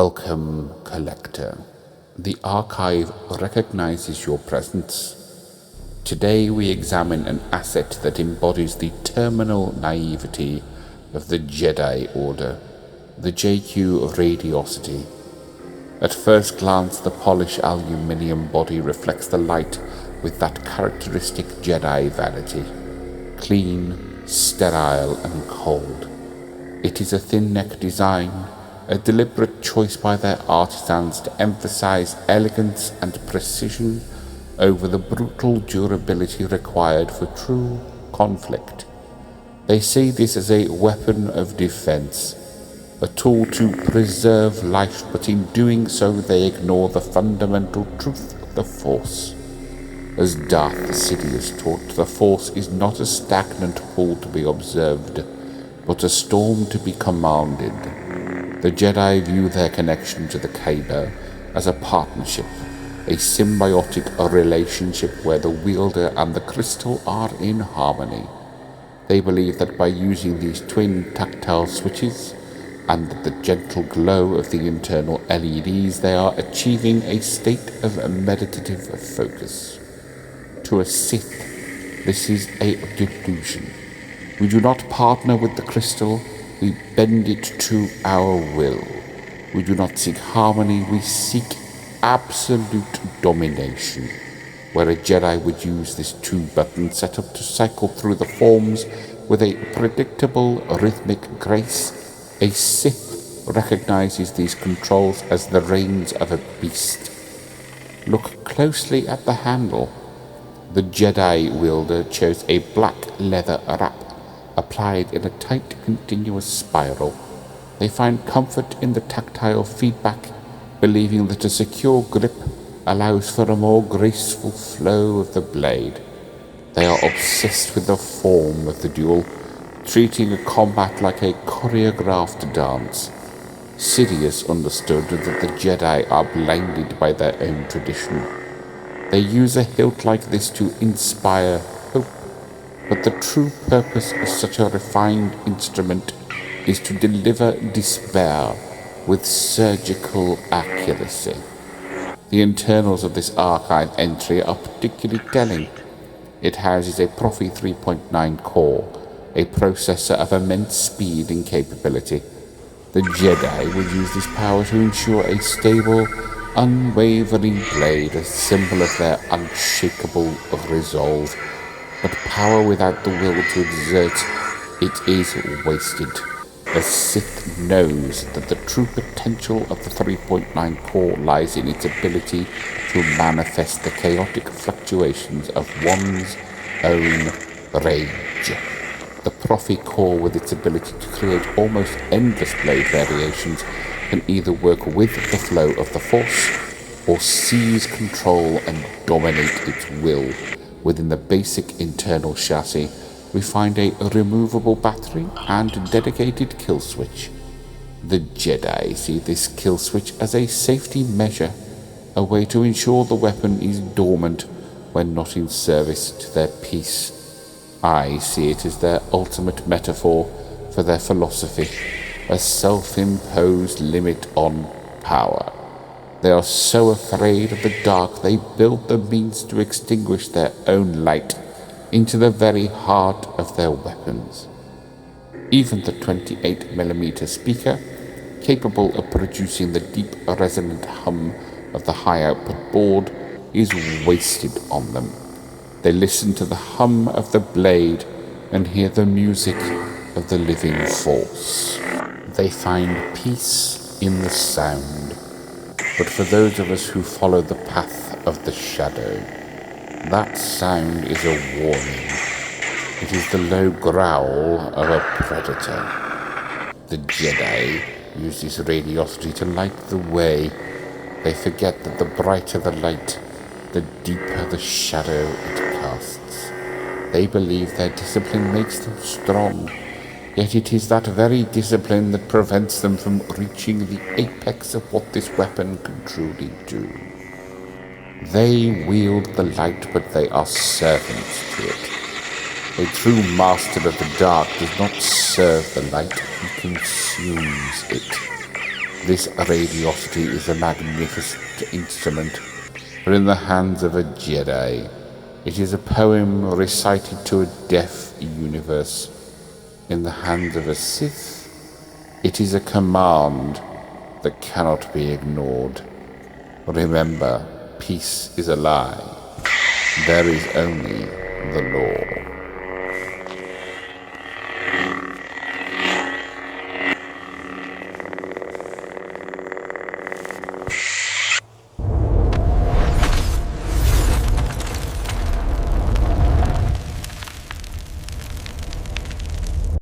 Welcome, Collector. The archive recognizes your presence. Today we examine an asset that embodies the terminal naivety of the Jedi Order, the JQ Radiocity. At first glance, the polished aluminium body reflects the light with that characteristic Jedi vanity, clean, sterile, and cold. It is a thin-neck design, a deliberate choice by their artisans to emphasize elegance and precision over the brutal durability required for true conflict. They see this as a weapon of defense, a tool to preserve life, but in doing so they ignore the fundamental truth of the Force. As Darth Sidious taught, the Force is not a stagnant pool to be observed, but a storm to be commanded. The Jedi view their connection to the Kyber as a partnership, a symbiotic relationship where the wielder and the crystal are in harmony. They believe that by using these twin tactile switches and the gentle glow of the internal LEDs, they are achieving a state of meditative focus. To a Sith, this is a delusion. We do not partner with the crystal, we bend it to our will. We do not seek harmony, we seek absolute domination. Where a Jedi would use this two-button setup to cycle through the forms with a predictable rhythmic grace, a Sith recognizes these controls as the reins of a beast. Look closely at the handle. The Jedi wielder chose a black leather wrap applied in a tight, continuous spiral. They find comfort in the tactile feedback, believing that a secure grip allows for a more graceful flow of the blade. They are obsessed with the form of the duel, treating a combat like a choreographed dance. Sidious understood that the Jedi are blinded by their own tradition. They use a hilt like this to inspire hope, but the true purpose of such a refined instrument is to deliver despair with surgical accuracy. The internals of this archive entry are particularly telling. It houses a Proffie 3.9 core, a processor of immense speed and capability. The Jedi will use this power to ensure a stable, unwavering blade, a symbol of their unshakable resolve. But power without the will to exert it is wasted. A Sith knows that the true potential of the 3.9 core lies in its ability to manifest the chaotic fluctuations of one's own rage. The Proffie core, with its ability to create almost endless blade variations, can either work with the flow of the Force or seize control and dominate its will. Within the basic internal chassis, we find a removable battery and dedicated kill switch. The Jedi see this kill switch as a safety measure, a way to ensure the weapon is dormant when not in service to their peace. I see it as their ultimate metaphor for their philosophy, a self-imposed limit on power. They are so afraid of the dark they build the means to extinguish their own light into the very heart of their weapons. Even the 28mm speaker, capable of producing the deep resonant hum of the high-output board, is wasted on them. They listen to the hum of the blade and hear the music of the living Force. They find peace in the sound. But for those of us who follow the path of the shadow, that sound is a warning. It is the low growl of a predator. The Jedi use this radiosity to light the way. They forget that the brighter the light, the deeper the shadow it casts. They believe their discipline makes them strong, yet it is that very discipline that prevents them from reaching the apex of what this weapon can truly do. They wield the light, but they are servants to it. A true master of the dark does not serve the light, he consumes it. This Radiocity is a magnificent instrument, but in the hands of a Jedi, it is a poem recited to a deaf universe. In the hands of a Sith, it is a command that cannot be ignored. Remember, peace is a lie. There is only the law.